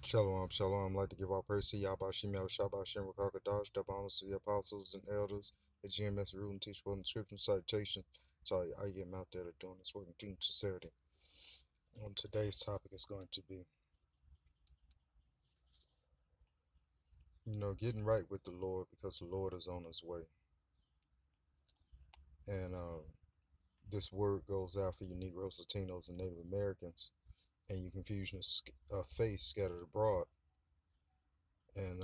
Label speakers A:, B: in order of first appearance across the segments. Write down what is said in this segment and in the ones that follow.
A: Shalom, shalom. I'd like to give all praise to Yahweh Shem Yahushua Shem Rakakadash, double honors to the apostles and elders, the GMS rule and teach word and scripture citation. Sorry, I am out there doing this work in team sincerity. Today's topic is going to be, getting right with the Lord because the Lord is on his way. And this word goes out for you Negroes, Latinos, and Native Americans, and you confusion of faith scattered abroad. And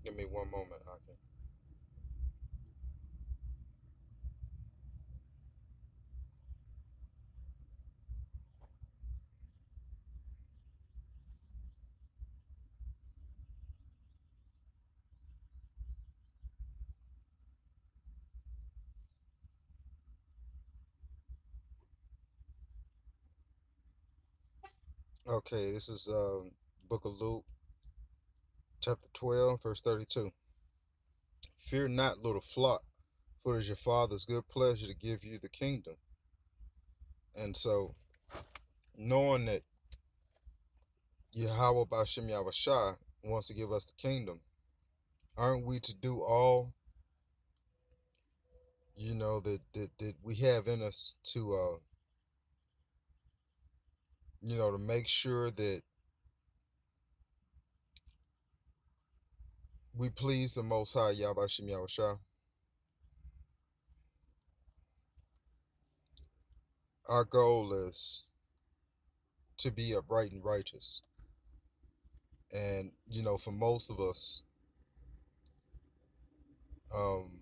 A: give me one moment, Hakeem. Okay, this is Book of Luke, chapter 12, verse 32. Fear not, little flock, for it is your Father's good pleasure to give you the kingdom. And so, knowing that Yahweh Bashem Yahushua wants to give us the kingdom, aren't we to do all, that we have in us to make sure that we please the Most High Yahweh Bashem Yahushua? Our goal is to be upright and righteous. And, for most of us, um,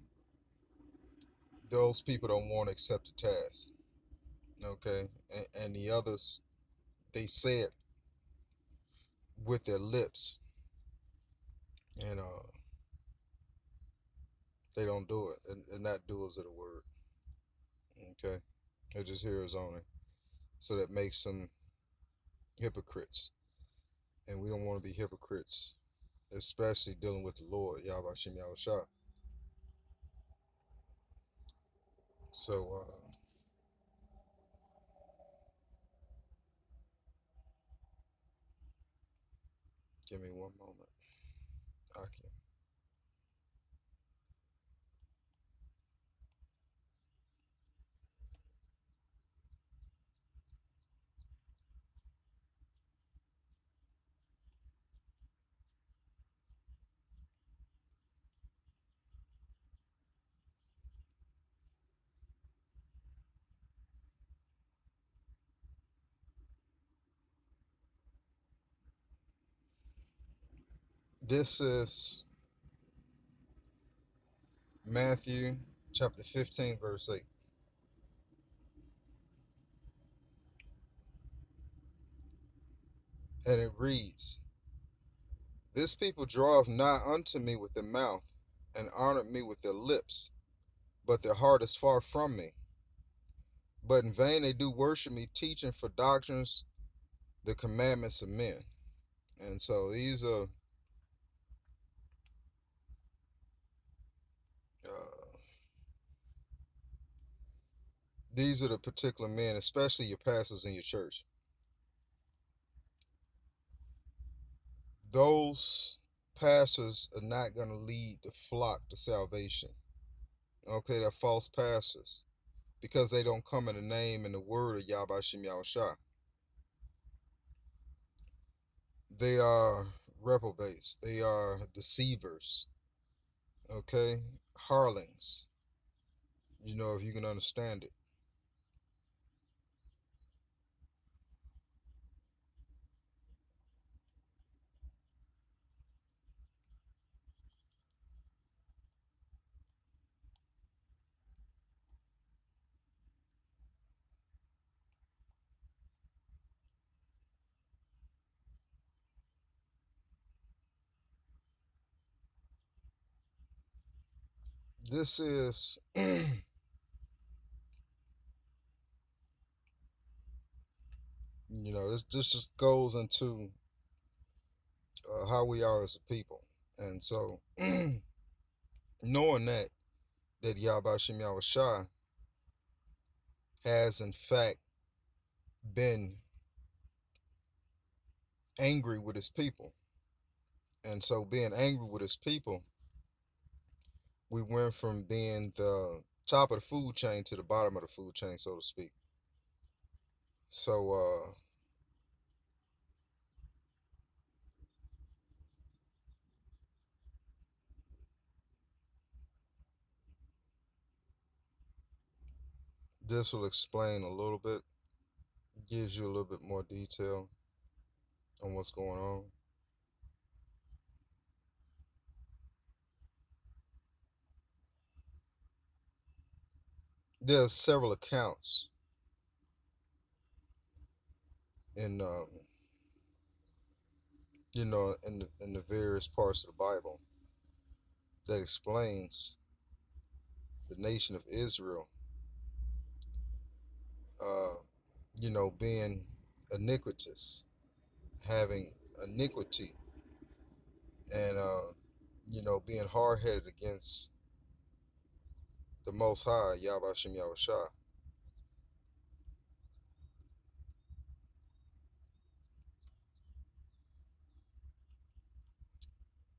A: those people don't want to accept the task. Okay. And the others, they say it with their lips, and they don't do it. And not doers of the word. Okay. They're just hearers only. So that makes them hypocrites. And we don't want to be hypocrites, especially dealing with the Lord, Yahweh Shem Yahushua. So, give me one moment. I can. This is Matthew chapter 15, verse 8. And it reads, This people draweth not unto me with their mouth, and honored me with their lips, but their heart is far from me. But in vain they do worship me, teaching for doctrines the commandments of men. And so uh, these are the particular men, especially your pastors in your church. Those pastors are not going to lead the flock to salvation. Okay, they're false pastors because they don't come in the name and the word of Yahweh Shem Yahushua. They are reprobates. They are deceivers. Okay, harlings. If you can understand it. this is, this just goes into how we are as a people. And so, knowing that Yahweh Shem Yahweh Shai has in fact been angry with his people. And so being angry with his people, we went from being the top of the food chain to the bottom of the food chain, so to speak. So this will explain a little bit, gives you a little bit more detail on what's going on. There's several accounts in in the various parts of the Bible that explains the nation of Israel, uh, being iniquitous, having iniquity, and being hard headed against the Most High, Yahweh Shem Yahweh Shai.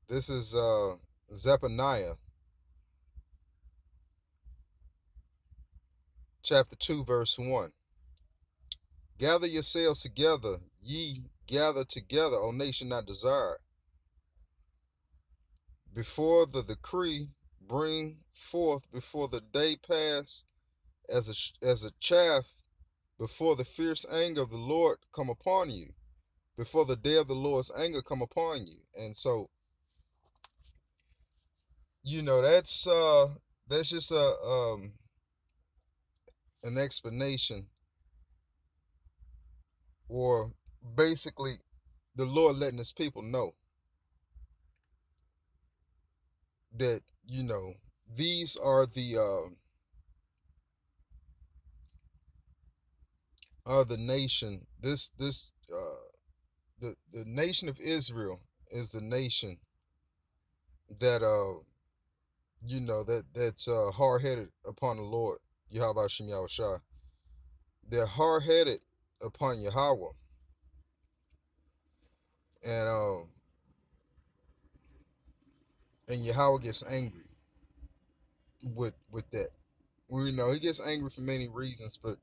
A: This is Zephaniah chapter 2, verse 1. Gather yourselves together, ye gather together, O nation not desired. Before the decree bring forth, before the day pass, as a chaff, before the fierce anger of the Lord come upon you, before the day of the Lord's anger come upon you. And so, that's just an explanation, or basically the Lord letting his people know that, these are the nation, the nation of Israel is the nation that that's hard headed upon the Lord, Yahweh Shem Yahweh Shai. They're hard headed upon Yahweh, and Yahweh gets angry with that. Well, he gets angry for many reasons, but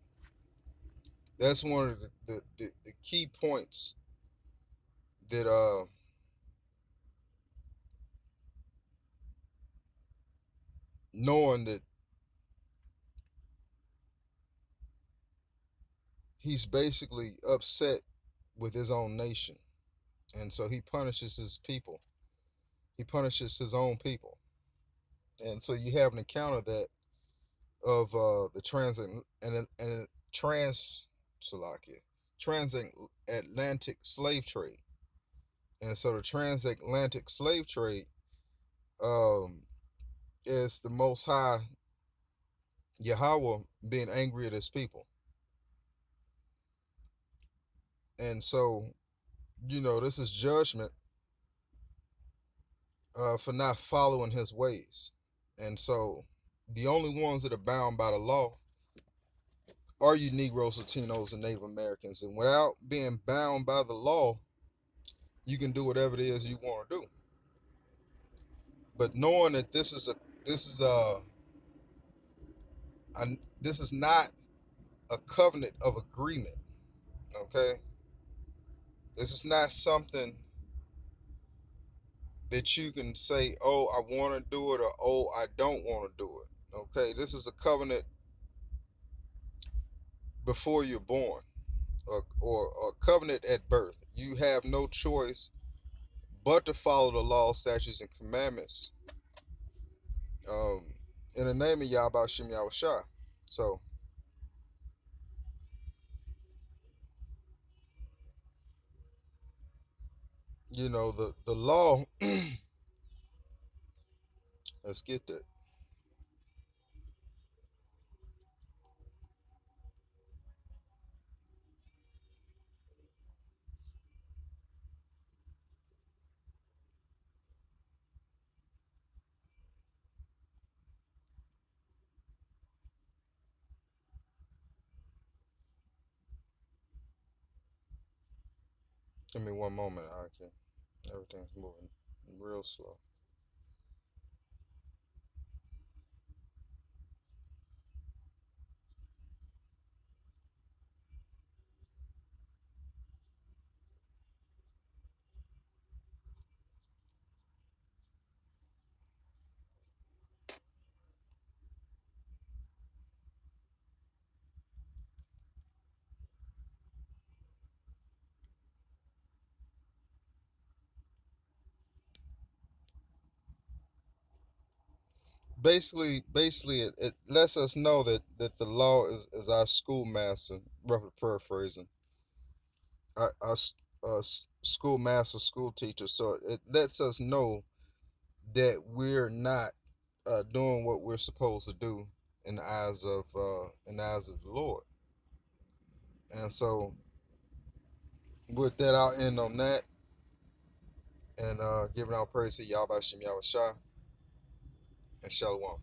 A: that's one of the key points that knowing that he's basically upset with his own nation, and so he punishes his people. He punishes his own people, and so you have an account of that, of the trans Salakia transatlantic slave trade. And so the transatlantic slave trade um, is the Most High Yahweh being angry at his people. And so, this is judgment for not following his ways. And so the only ones that are bound by the law are you Negroes, Latinos, and Native Americans. And without being bound by the law, you can do whatever it is you want to do. But knowing that this is a, this is not a covenant of agreement, okay? This is not something that you can say, oh, I want to do it, or oh, I don't want to do it. Okay, this is a covenant before you're born, or a covenant at birth. You have no choice but to follow the law, statutes, and commandments um, in the name of Yahweh Shem Yahweh Shai. So, the law, let's get that. Give me one moment, Aki. Everything's moving real slow. Basically, it lets us know that the law is our schoolmaster, roughly paraphrasing, our schoolmaster, school teacher. So it lets us know that we're not doing what we're supposed to do in the eyes of the Lord. And so with that, I'll end on that and giving our praise to Yahweh Shem Yahweh Shah and Shalom.